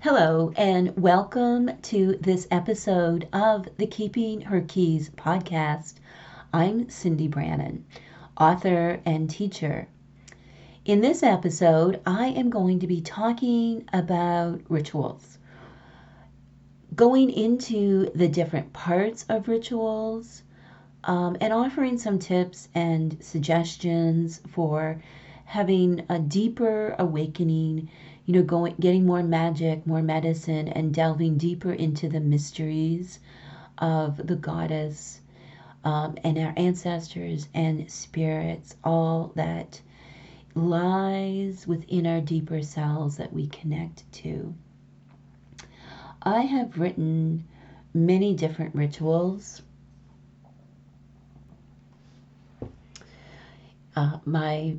Hello, and welcome to this episode of the Keeping Her Keys podcast. I'm Cyndi Brannon, author and teacher. In this episode, I am going to be talking about rituals, going into the different parts of rituals, and offering some tips and suggestions for having a deeper awakening, getting more magic, more medicine, and delving deeper into the mysteries of the goddess, and our ancestors and spirits, all that lies within our deeper selves that we connect to. I have written many different rituals. My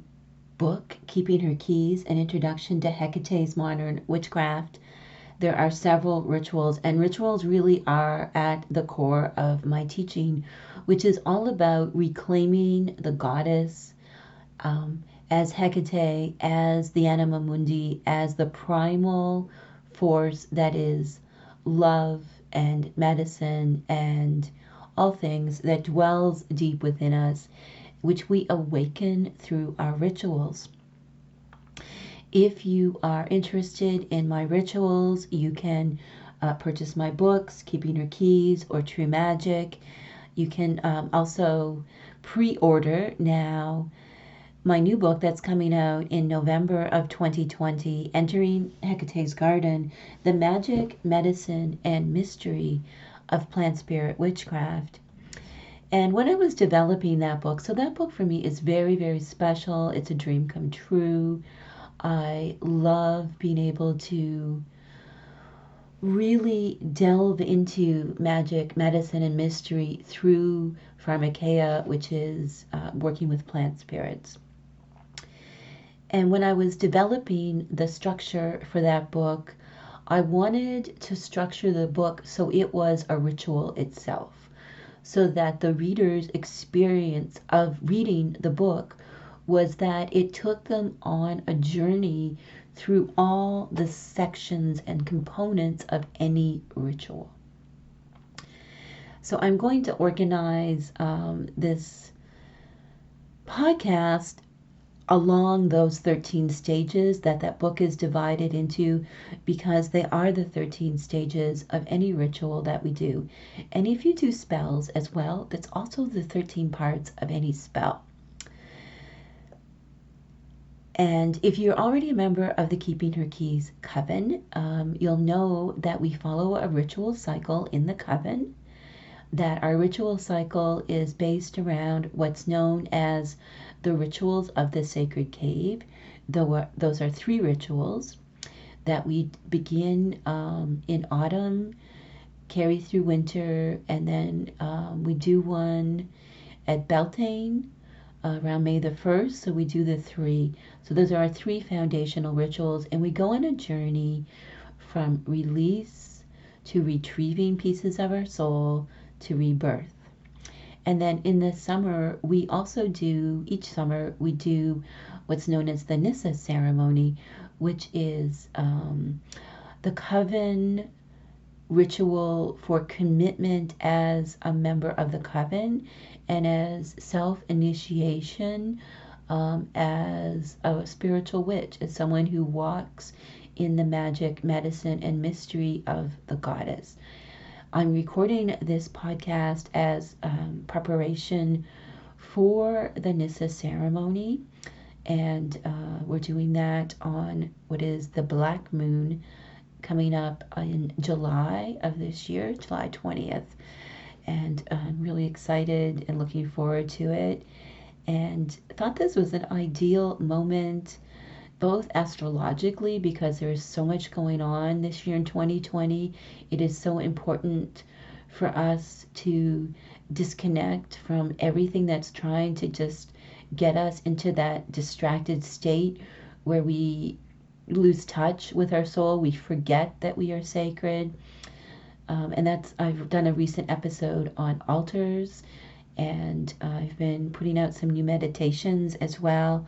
book, Keeping Her Keys, An Introduction to Hecate's Modern Witchcraft, there are several rituals, and rituals really are at the core of my teaching, which is all about reclaiming the goddess, as Hecate, as the anima mundi, as the primal force that is love and medicine and all things that dwells deep within us, which we awaken through our rituals. If you are interested in my rituals, you can purchase my books, Keeping Her Keys or True Magic. You can also pre-order now my new book that's coming out in November of 2020, Entering Hecate's Garden, The Magic, Medicine, and Mystery of Plant Spirit Witchcraft. And when I was developing that book, so that book for me is very, very special. It's a dream come true. I love being able to really delve into magic, medicine, and mystery through pharmakeia, which is working with plant spirits. And when I was developing the structure for that book, I wanted to structure the book so it was a ritual itself, so that the reader's experience of reading the book was that it took them on a journey through all the sections and components of any ritual. So I'm going to organize this podcast along those 13 stages that book is divided into, because they are the 13 stages of any ritual that we do. And if you do spells as well, that's also the 13 parts of any spell. And if you're already a member of the Keeping Her Keys Coven, you'll know that we follow a ritual cycle in the Coven, that our ritual cycle is based around what's known as the rituals of the sacred cave. Those are 3 rituals that we begin in autumn, carry through winter, and then we do one at Beltane around May the 1st. So we do the 3. So those are our 3 foundational rituals, and we go on a journey from release to retrieving pieces of our soul to rebirth. And then in the summer, each summer, we do what's known as the Nissa ceremony, which is the coven ritual for commitment as a member of the coven and as self-initiation, as a spiritual witch, as someone who walks in the magic, medicine, and mystery of the goddess. I'm recording this podcast as preparation for the Nissa ceremony, and we're doing that on what is the Black Moon coming up in July of this year, July 20th. And I'm really excited and looking forward to it, and thought this was an ideal moment, both astrologically, because there is so much going on this year in 2020. It is so important for us to disconnect from everything that's trying to just get us into that distracted state where we lose touch with our soul. We forget that we are sacred. And I've done a recent episode on altars, and I've been putting out some new meditations as well,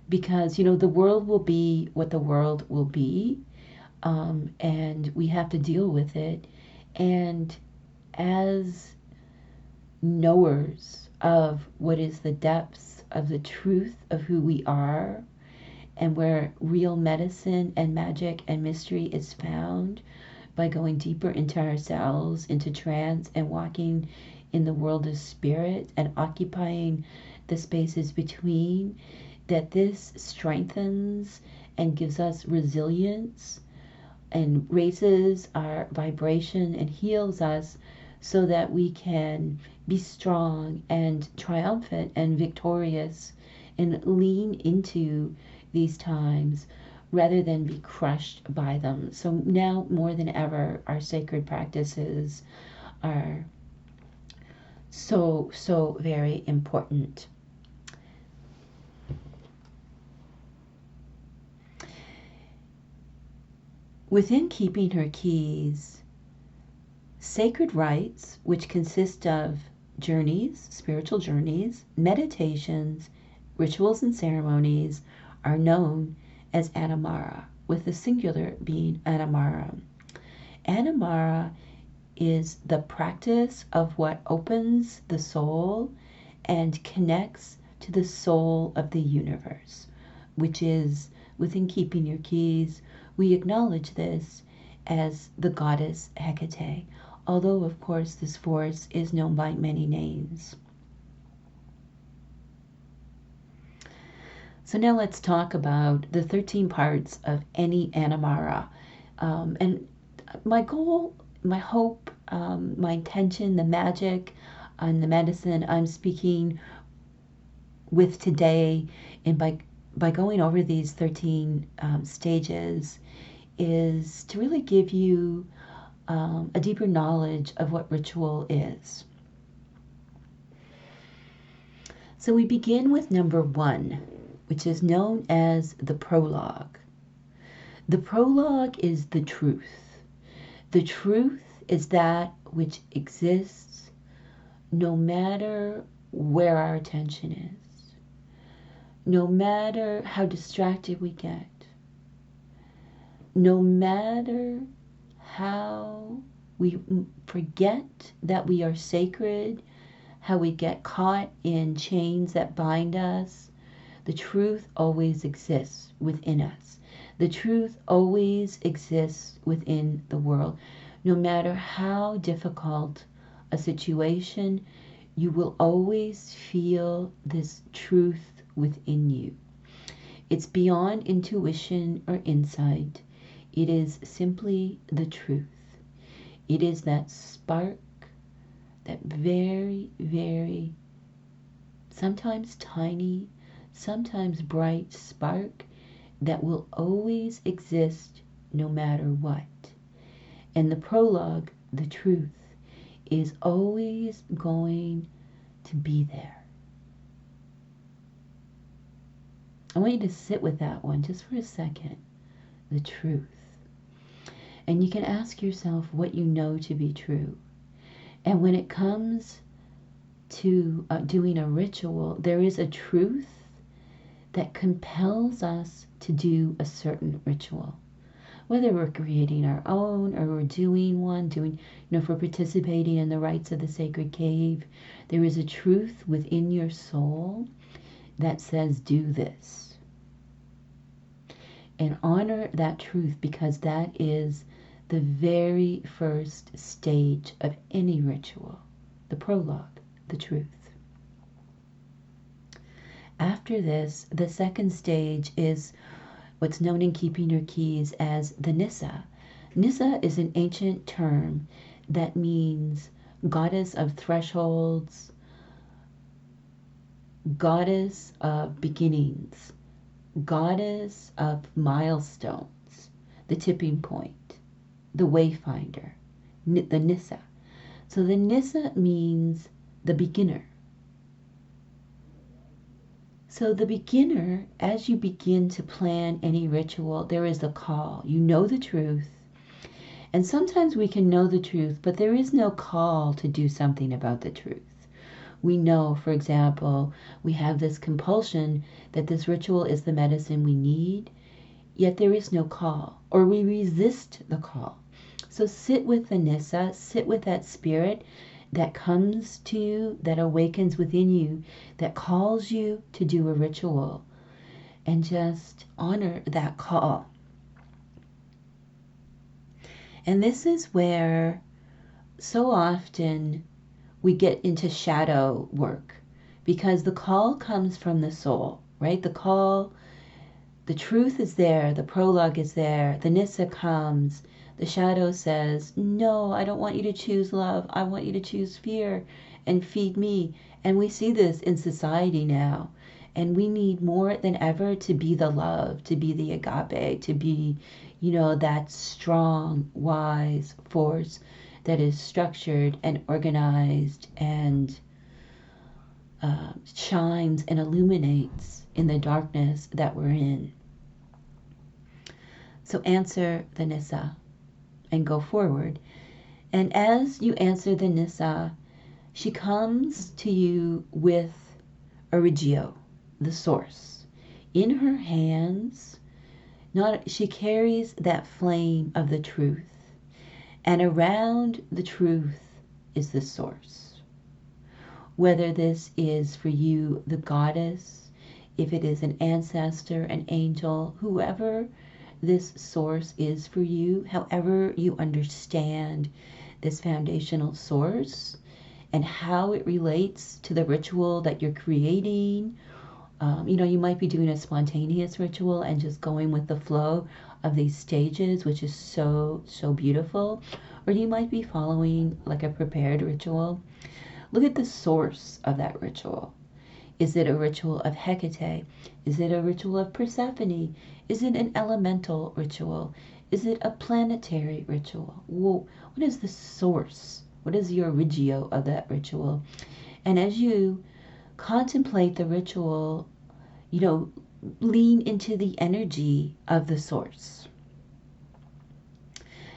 because the world will be what the world will be. and we have to deal with it. And as knowers of what is the depths of the truth of who we are and where real medicine and magic and mystery is found by going deeper into ourselves, into trance, and walking in the world of spirit and occupying the spaces between, that this strengthens and gives us resilience and raises our vibration and heals us so that we can be strong and triumphant and victorious and lean into these times rather than be crushed by them. So now more than ever, our sacred practices are so very important. Within keeping her keys, sacred rites, which consist of journeys, spiritual journeys, meditations, rituals, and ceremonies, are known as Anamara, with the singular being Anamara. Anamara is the practice of what opens the soul and connects to the soul of the universe, which is within keeping your keys. We acknowledge this as the goddess Hecate, although of course this force is known by many names. So now let's talk about the 13 parts of any Anamara. And my goal, my hope, my intention, the magic, and the medicine I'm speaking with today, and by going over these 13 stages, is to really give you a deeper knowledge of what ritual is. So we begin with number 1, which is known as the prologue. The prologue is the truth. The truth is that which exists no matter where our attention is, no matter how distracted we get, no matter how we forget that we are sacred, how we get caught in chains that bind us. The truth always exists within us. The truth always exists within the world. No matter how difficult a situation, you will always feel this truth within you. It's beyond intuition or insight. It is simply the truth. It is that spark, that very, very, sometimes tiny, sometimes bright spark that will always exist no matter what. And the prologue, the truth, is always going to be there. I want you to sit with that one just for a second. The truth. And you can ask yourself what you know to be true. And when it comes to doing a ritual, there is a truth that compels us to do a certain ritual. Whether we're creating our own or we're doing one, if we're participating in the rites of the sacred cave, there is a truth within your soul that says, do this. And honor that truth, because that is the very first stage of any ritual, the prologue, the truth. After this, the second stage is what's known in keeping your keys as the Nissa. Nissa is an ancient term that means goddess of thresholds, goddess of beginnings, goddess of milestones, the tipping point, the wayfinder, the Nissa. So the Nissa means the beginner. So the beginner, as you begin to plan any ritual, there is a call. You know the truth. And sometimes we can know the truth, but there is no call to do something about the truth. We know, for example, we have this compulsion that this ritual is the medicine we need, yet there is no call, or we resist the call. So sit with the Nissa, sit with that spirit that comes to you, that awakens within you, that calls you to do a ritual, and just honor that call. And this is where so often we get into shadow work, because the call comes from the soul, right? The call, the truth is there, the prologue is there, the Nissa comes, the shadow says, no, I don't want you to choose love, I want you to choose fear and feed me. And we see this in society now, and we need more than ever to be the love, to be the agape, to be, that strong, wise force that is structured and organized and shines and illuminates in the darkness that we're in. So answer the Nissa and go forward. And as you answer the Nissa, she comes to you with Origio, the source. In her hands, she carries that flame of the truth. And around the truth is the source. Whether this is for you, the goddess, if it is an ancestor, an angel, whoever this source is for you, however you understand this foundational source and how it relates to the ritual that you're creating. You might be doing a spontaneous ritual and just going with the flow of these stages, which is so, so beautiful. Or you might be following like a prepared ritual. Look at the source of that ritual. Is it a ritual of Hecate? Is it a ritual of Persephone? Is it an elemental ritual? Is it a planetary ritual? Well, what is the source? What is the origio of that ritual? And as you contemplate the ritual, lean into the energy of the source.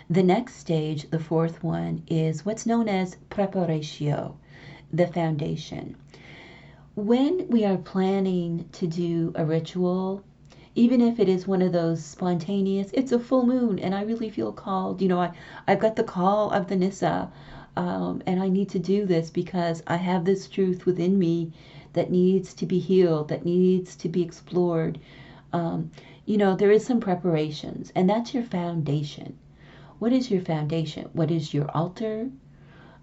The next stage, the fourth one, is what's known as preparatio, the foundation. When we are planning to do a ritual, even if it is one of those spontaneous, it's a full moon and I really feel called, I've got the call of the Nissa, and I need to do this because I have this truth within me that needs to be healed, that needs to be explored. There is some preparations, and that's your foundation. What is your foundation? What is your altar?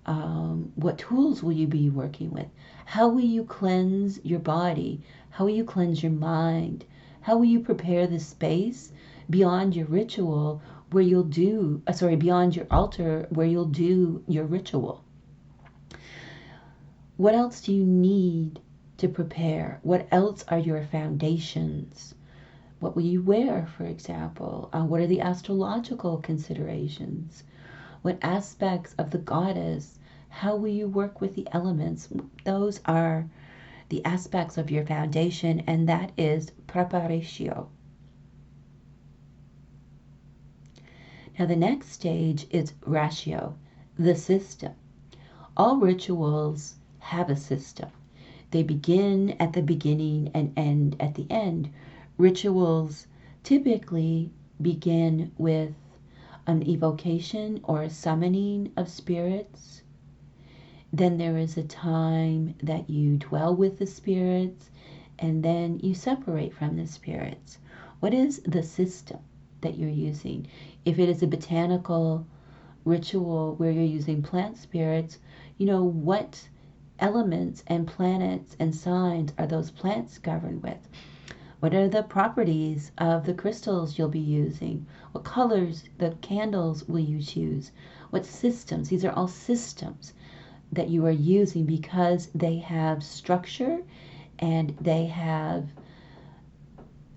What tools will you be working with? How will you cleanse your body? How will you cleanse your mind? How will you prepare the space beyond your ritual where you'll do, beyond your altar where you'll do your ritual? What else do you need to prepare? What else are your foundations? What will you wear, for example? What are the astrological considerations? What aspects of the goddess? How will you work with the elements? Those are the aspects of your foundation, and that is preparatio. Now the next stage is ratio, the system. All rituals have a system. They begin at the beginning and end at the end. Rituals typically begin with an evocation or a summoning of spirits. Then there is a time that you dwell with the spirits, and then you separate from the spirits. What is the system that you're using? If it is a botanical ritual where you're using plant spirits, what elements and planets and signs are those plants governed with? What are the properties of the crystals you'll be using? What colors, the candles will you choose? What systems? These are all systems that you are using because they have structure and they have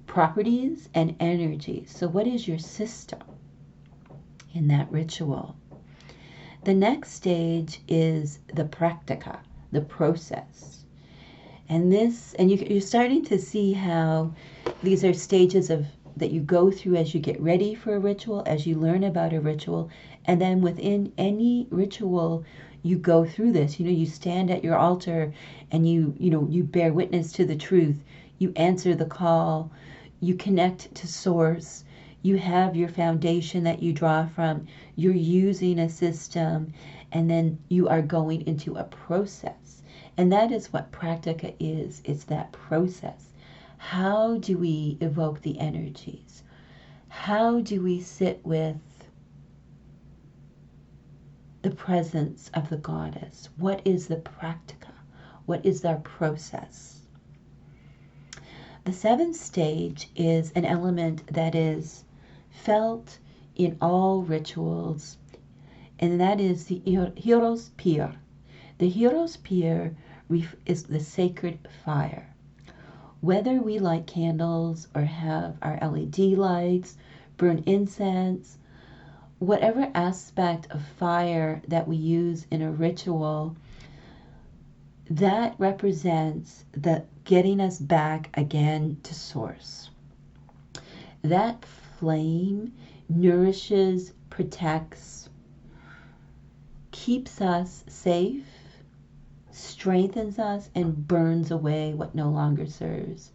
properties and energy. So what is your system in that ritual? The next stage is the practica, the process. And you're starting to see how these are stages that you go through as you get ready for a ritual, as you learn about a ritual, and then within any ritual, you go through this. You stand at your altar and you bear witness to the truth. You answer the call. You connect to source. You have your foundation that you draw from. You're using a system, and then you are going into a process. And that is what practica is. It's that process. How do we evoke the energies? How do we sit with the presence of the goddess? What is the practica? What is our process? The seventh stage is an element that is felt in all rituals, and that is the hero's pyre. The hero's pyre is the sacred fire. Whether we light candles or have our LED lights, burn incense, whatever aspect of fire that we use in a ritual, that represents the getting us back again to source. That flame nourishes, protects, keeps us safe, strengthens us, and burns away what no longer serves.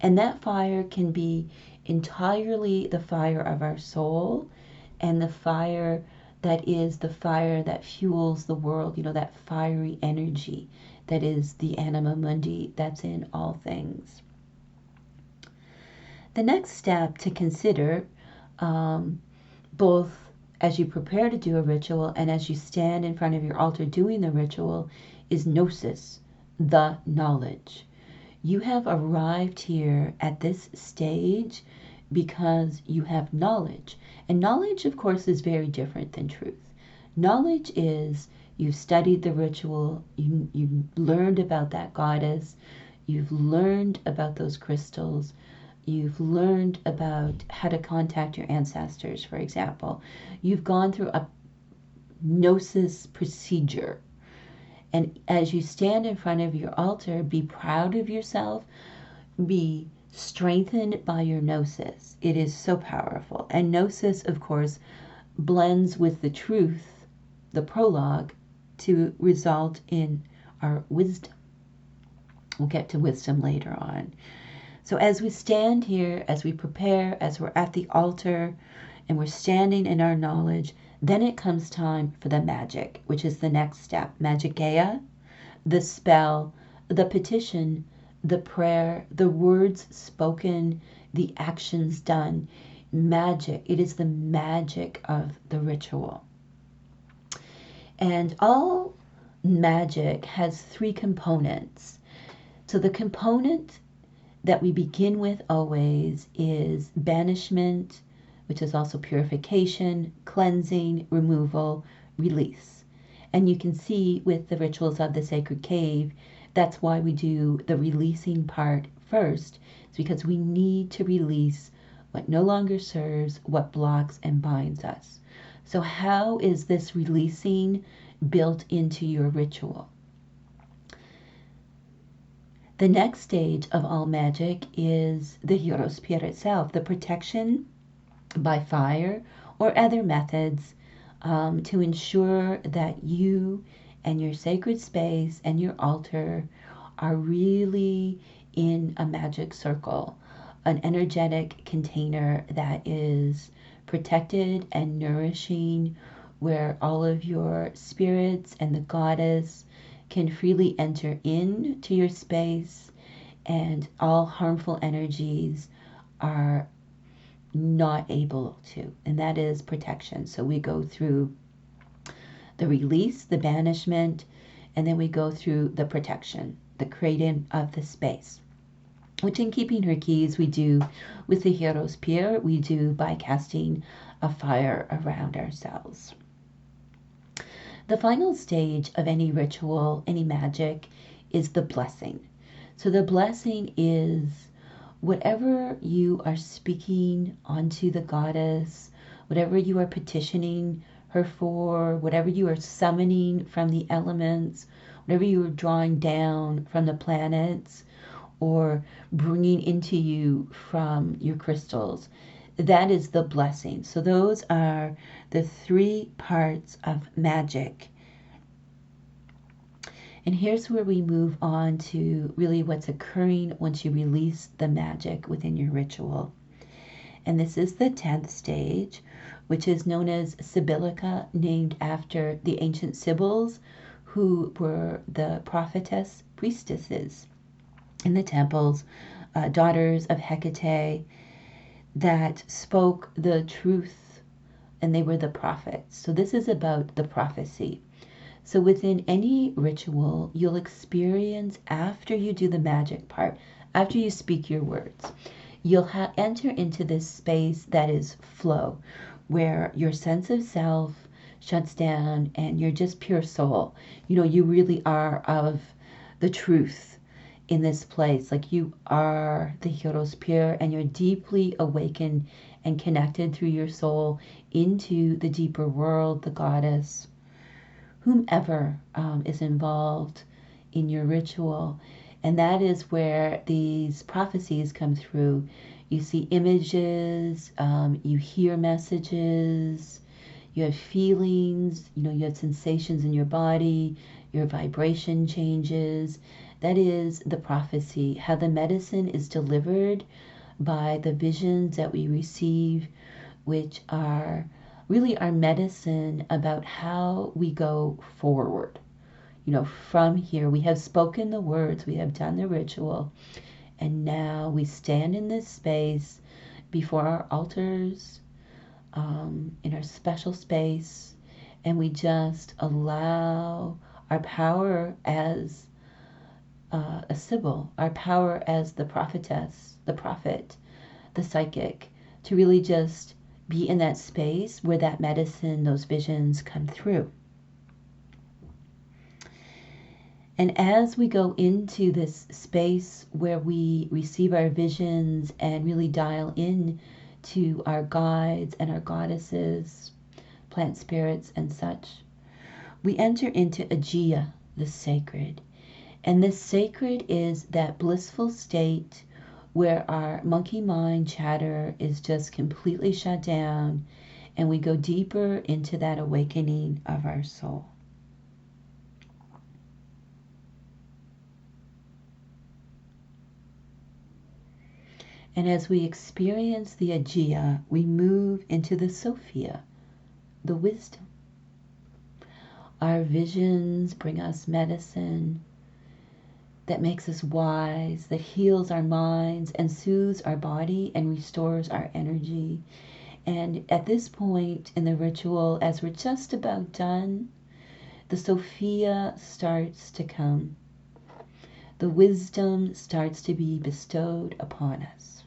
And that fire can be entirely the fire of our soul, and the fire that is the fire that fuels the world, that fiery energy that is the anima mundi that's in all things. The next step to consider, both as you prepare to do a ritual and as you stand in front of your altar doing the ritual, is gnosis, the knowledge. You have arrived here at this stage because you have knowledge. And knowledge, of course, is very different than truth. Knowledge is you've studied the ritual, you've learned about that goddess, you've learned about those crystals, you've learned about how to contact your ancestors, for example. You've gone through a gnosis procedure. And as you stand in front of your altar, be proud of yourself, be strengthened by your gnosis. It is so powerful. And gnosis, of course, blends with the truth, the prologue, to result in our wisdom. We'll get to wisdom later on. So as we stand here, as we prepare, as we're at the altar, and we're standing in our knowledge, then it comes time for the magic, which is the next step. Magiceia, the spell, the petition, the prayer, the words spoken, the actions done. Magic. It is the magic of the ritual. And all magic has three components. So the component that we begin with always is banishment, which is also purification, cleansing, removal, release. And you can see with the rituals of the sacred cave, that's why we do the releasing part first. It's because we need to release what no longer serves, what blocks and binds us. So how is this releasing built into your ritual? The next stage of all magic is the hero's pyre itself, the protection by fire or other methods to ensure that you and your sacred space and your altar are really in a magic circle, an energetic container that is protected and nourishing, where all of your spirits and the goddess can freely enter into your space, and all harmful energies are not able to. And that is protection. So we go through the release, the banishment, and then we go through the protection, the creating of the space, which in keeping her keys we do with the hero's pyre, we do by casting a fire around ourselves. The final stage of any ritual, any magic, is the blessing. So the blessing is whatever you are speaking onto the goddess, whatever you are petitioning her for, whatever you are summoning from the elements, whatever you are drawing down from the planets, or bringing into you from your crystals. That is the blessing. So those are the three parts of magic. And here's where we move on to really what's occurring once you release the magic within your ritual. And this is the 10th stage, which is known as Sibylica, named after the ancient Sibyls, who were the prophetess priestesses in the temples, daughters of Hecate, that spoke the truth, and they were the prophets. So this is about the prophecy. So within any ritual, you'll experience, after you do the magic part, after you speak your words, you'll enter into this space that is flow, where your sense of self shuts down and you're just pure soul. You know, you really are of the truth in this place. Like you are the Hieros Pure, and you're deeply awakened and connected through your soul into the deeper world, the goddess, whomever is involved in your ritual. And that is where these prophecies come through. You see images, you hear messages, you have feelings, you know, you have sensations in your body, your vibration changes. That is the prophecy, how the medicine is delivered by the visions that we receive, which are really our medicine about how we go forward. You know, from here, we have spoken the words, we have done the ritual, and now we stand in this space before our altars, in our special space, and we just allow our power as a Sibyl, our power as the prophetess, the prophet, the psychic, to really just be in that space where that medicine, those visions come through. And as we go into this space where we receive our visions and really dial in to our guides and our goddesses, plant spirits and such, we enter into Aegea, the sacred. And this sacred is that blissful state where our monkey mind chatter is just completely shut down, and we go deeper into that awakening of our soul. And as we experience the Aegea, we move into the Sophia, the wisdom. Our visions bring us medicine that makes us wise, that heals our minds and soothes our body and restores our energy. And at this point in the ritual, as we're just about done, the Sophia starts to come. The wisdom starts to be bestowed upon us.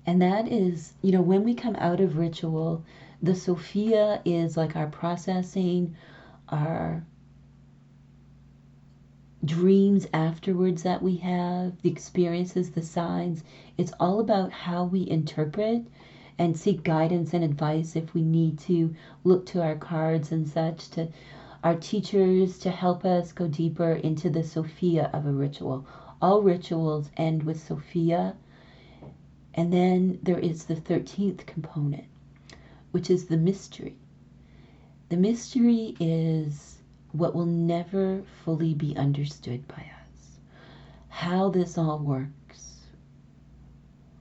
And that is, you know, when we come out of ritual, the Sophia is like our processing, our dreams afterwards that we have, the experiences, the signs. It's all about how we interpret and seek guidance and advice if we need to look to our cards and such, to our teachers to help us go deeper into the Sophia of a ritual. All rituals end with Sophia. And then there is the 13th component, which is the mystery. The mystery is what will never fully be understood by us. How this all works,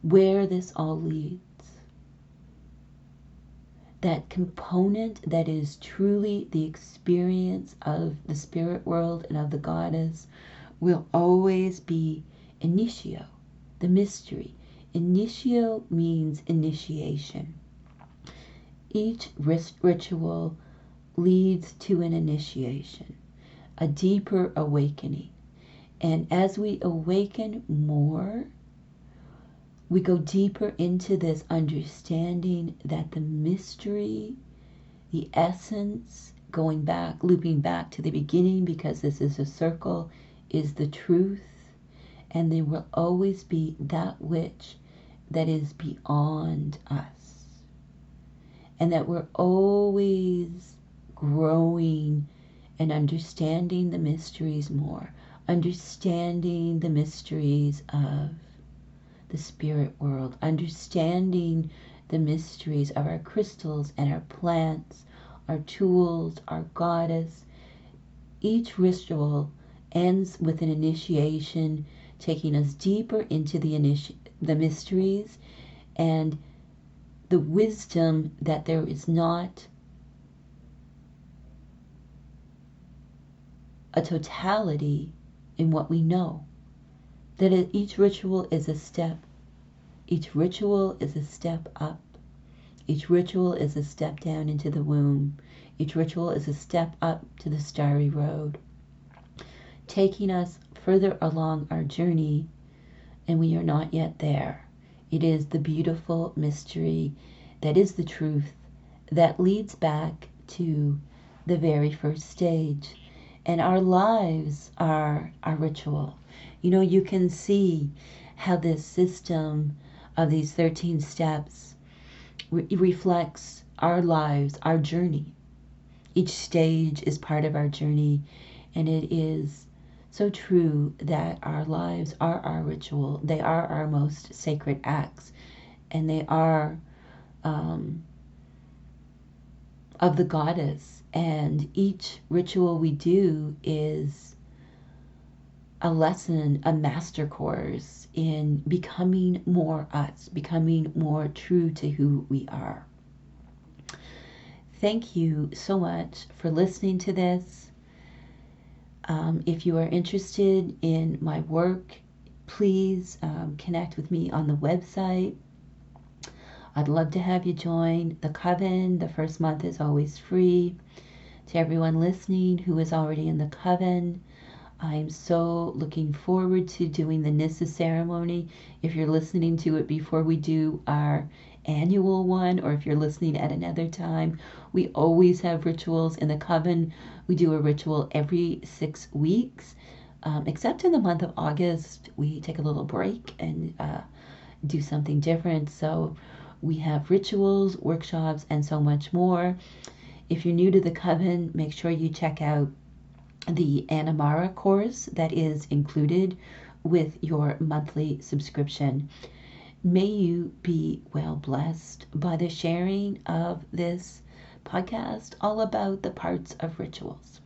where this all leads. That component that is truly the experience of the spirit world and of the goddess will always be initio, the mystery. Initio means initiation. Each ritual leads to an initiation, a deeper awakening. And as we awaken more, we go deeper into this understanding that the mystery, the essence, going back, looping back to the beginning, because this is a circle, is the truth. And there will always be that which that is beyond us. And that we're always growing and understanding the mysteries more, understanding the mysteries of the spirit world, understanding the mysteries of our crystals and our plants, our tools, our goddess. Each ritual ends with an initiation, taking us deeper into the mysteries and the wisdom that there is not a totality in what we know. That each ritual is a step. Each ritual is a step up. Each ritual is a step down into the womb. Each ritual is a step up to the starry road, taking us further along our journey, and we are not yet there. It is the beautiful mystery that is the truth that leads back to the very first stage. And our lives are our ritual. You know, you can see how this system of these 13 steps reflects our lives, our journey. Each stage is part of our journey, and it is so true that our lives are our ritual. They are our most sacred acts, and they are of the goddess. And each ritual we do is a lesson, a master course in becoming more us, becoming more true to who we are. Thank you so much for listening to this. If you are interested in my work, please connect with me on the website. I'd love to have you join the coven. The first month is always free. To everyone listening who is already in the coven, I'm so looking forward to doing the Nissa ceremony. If you're listening to it before we do our annual one, or if you're listening at another time, we always have rituals in the coven. We do a ritual every 6 weeks, except in the month of August. We take a little break and do something different. So we have rituals, workshops, and so much more. If you're new to the coven, make sure you check out the Anamara course that is included with your monthly subscription. May you be well blessed by the sharing of this podcast all about the parts of rituals.